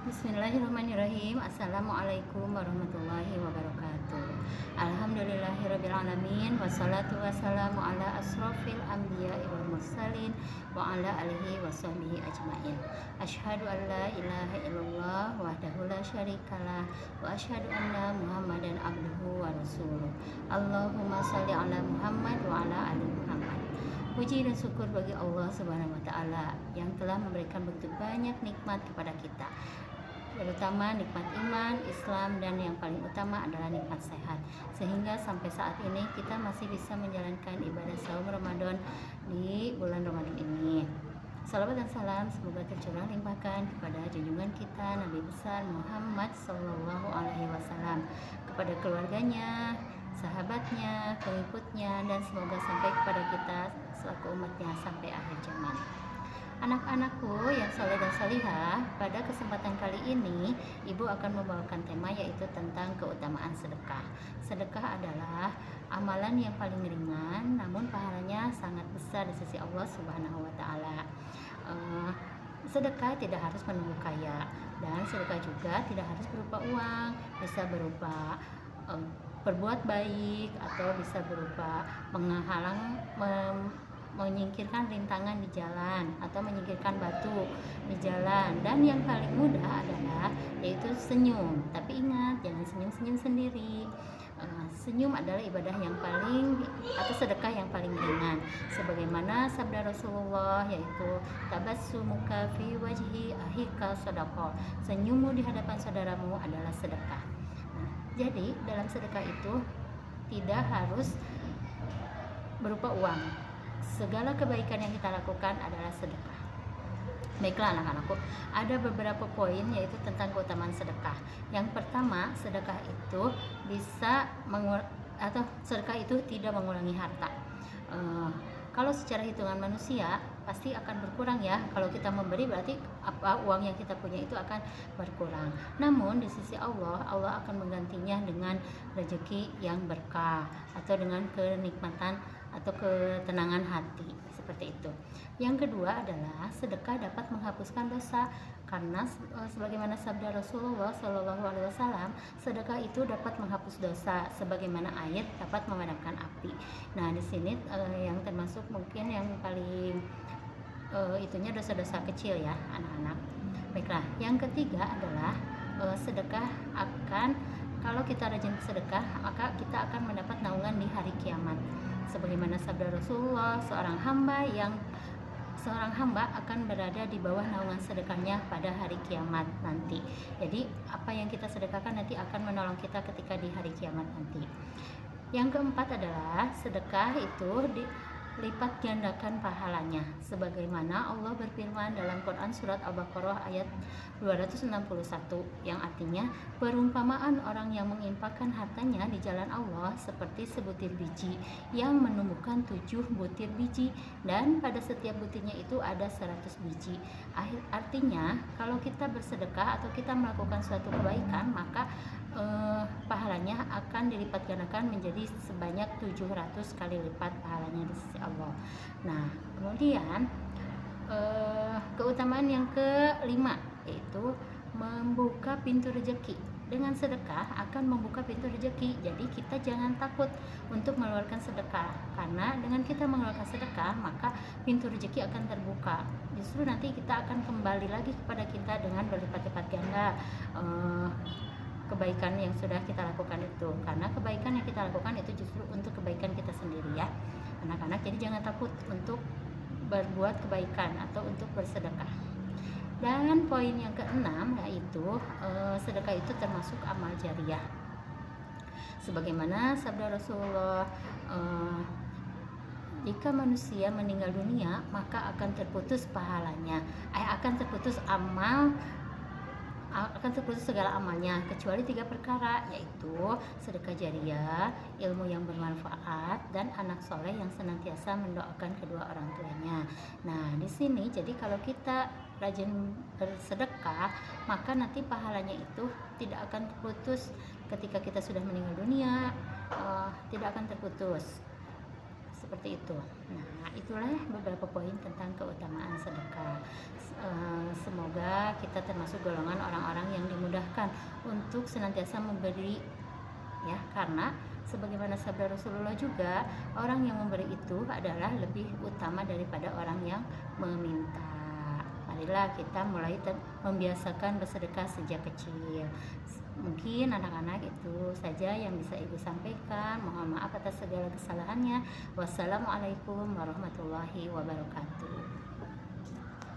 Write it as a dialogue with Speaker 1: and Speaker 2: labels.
Speaker 1: Bismillahirrahmanirrahim. Assalamualaikum warahmatullahi wabarakatuh. Alhamdulillahirrabbilalamin. Wassalatu wassalamu ala asrofil anbiya'i wal mursalin wa ala alihi wa sahbihi ajma'in. Asyhadu an la ilaha illallah wahdahu la syarikalah wa asyhadu anna Muhammadan abduhu wa rasuluh. Allahumma shalli ala Muhammad wa ala ali Muhammad. Puji dan syukur bagi Allah Subhanahu wa taala yang telah memberikan begitu banyak nikmat kepada kita, terutama nikmat iman, Islam, dan yang paling utama adalah nikmat sehat, sehingga sampai saat ini kita masih bisa menjalankan ibadah saum Ramadan di bulan Ramadan ini. Salawat dan salam semoga tercurah limpahkan kepada junjungan kita Nabi besar Muhammad Sallallahu Alaihi Wasallam, kepada keluarganya, sahabatnya, pengikutnya, dan semoga sampai kepada kita selaku umatnya sampai akhir zaman. Anak-anakku yang saleh dan salihah, pada kesempatan kali ini Ibu akan membawakan tema yaitu tentang keutamaan sedekah. Sedekah adalah amalan yang paling ringan namun pahalanya sangat besar di sisi Allah Subhanahu wa taala. Sedekah tidak harus menunggu kaya, dan sedekah juga tidak harus berupa uang, bisa berupa berbuat baik atau bisa berupa menyingkirkan rintangan di jalan atau menyingkirkan batu di jalan. Dan yang paling mudah adalah yaitu senyum. Tapi ingat, jangan senyum-senyum sendiri. Senyum adalah ibadah yang paling atau sedekah yang paling ringan, sebagaimana sabda Rasulullah yaitu tabassumuka fi wajhi ahika sadaqah. Senyummu di hadapan saudaramu adalah sedekah. Jadi dalam sedekah itu tidak harus berupa uang. Segala kebaikan yang kita lakukan adalah sedekah. Baiklah anak-anakku, ada beberapa poin yaitu tentang keutamaan sedekah. Yang pertama, sedekah itu sedekah itu tidak mengurangi harta. Kalau secara hitungan manusia pasti akan berkurang ya. Kalau kita memberi berarti uang yang kita punya itu akan berkurang. Namun di sisi Allah, Allah akan menggantinya dengan rezeki yang berkah atau dengan kenikmatan atau ketenangan hati, seperti itu. Yang kedua adalah sedekah dapat menghapuskan dosa, karena sebagaimana sabda Rasulullah Shallallahu Alaihi Wasallam, sedekah itu dapat menghapus dosa sebagaimana air dapat memadamkan api. Nah di sini yang termasuk mungkin yang paling itunya dosa-dosa kecil ya anak-anak. Baiklah, yang ketiga adalah sedekah akan, kalau kita rajin sedekah maka kita akan mendapat naungan di hari kiamat. Sebagaimana sabda Rasulullah, seorang hamba akan berada di bawah naungan sedekahnya pada hari kiamat nanti. Jadi apa yang kita sedekahkan nanti akan menolong kita ketika di hari kiamat nanti. Yang keempat adalah sedekah itu dilipat gandakan pahalanya, sebagaimana Allah berfirman dalam Quran surat Al-Baqarah ayat 261 yang artinya, perumpamaan orang yang menginfakkan hartanya di jalan Allah seperti sebutir biji yang menumbuhkan 7 butir biji, dan pada setiap butirnya itu ada 100 biji. Artinya kalau kita bersedekah atau kita melakukan suatu kebaikan, maka pahalanya akan dilipat gandakan menjadi sebanyak 700 kali lipat pahalanya di sisi Allah. Nah kemudian keutamaan yang kelima yaitu membuka pintu rezeki. Dengan sedekah akan membuka pintu rezeki. Jadi kita jangan takut untuk mengeluarkan sedekah, karena dengan kita mengeluarkan sedekah maka pintu rezeki akan terbuka. Justru nanti kita akan kembali lagi kepada kita dengan berlipat-lipat ganda kebaikan yang sudah kita lakukan itu, karena kebaikan yang kita lakukan itu justru untuk kebaikan kita sendiri ya anak-anak. Jadi jangan takut untuk berbuat kebaikan atau untuk bersedekah. Dan poin yang keenam yaitu sedekah itu termasuk amal jariah, sebagaimana sabda Rasulullah, jika manusia meninggal dunia maka akan terputus pahalanya, akan terputus segala amalnya kecuali 3 perkara, yaitu sedekah jariah, ilmu yang bermanfaat, dan anak soleh yang senantiasa mendoakan kedua orang tuanya. Nah di sini jadi kalau kita rajin bersedekah maka nanti pahalanya itu tidak akan terputus ketika kita sudah meninggal dunia, tidak akan terputus. seperti itu. Nah, itulah beberapa poin tentang keutamaan sedekah. Semoga kita termasuk golongan orang-orang yang dimudahkan untuk senantiasa memberi, ya, karena sebagaimana sabda Rasulullah juga, orang yang memberi itu adalah lebih utama daripada orang yang meminta. Marilah kita mulai membiasakan bersedekah sejak kecil. Mungkin anak-anak itu saja yang bisa Ibu sampaikan. Mohon maaf atas segala kesalahannya. Wassalamualaikum warahmatullahi wabarakatuh.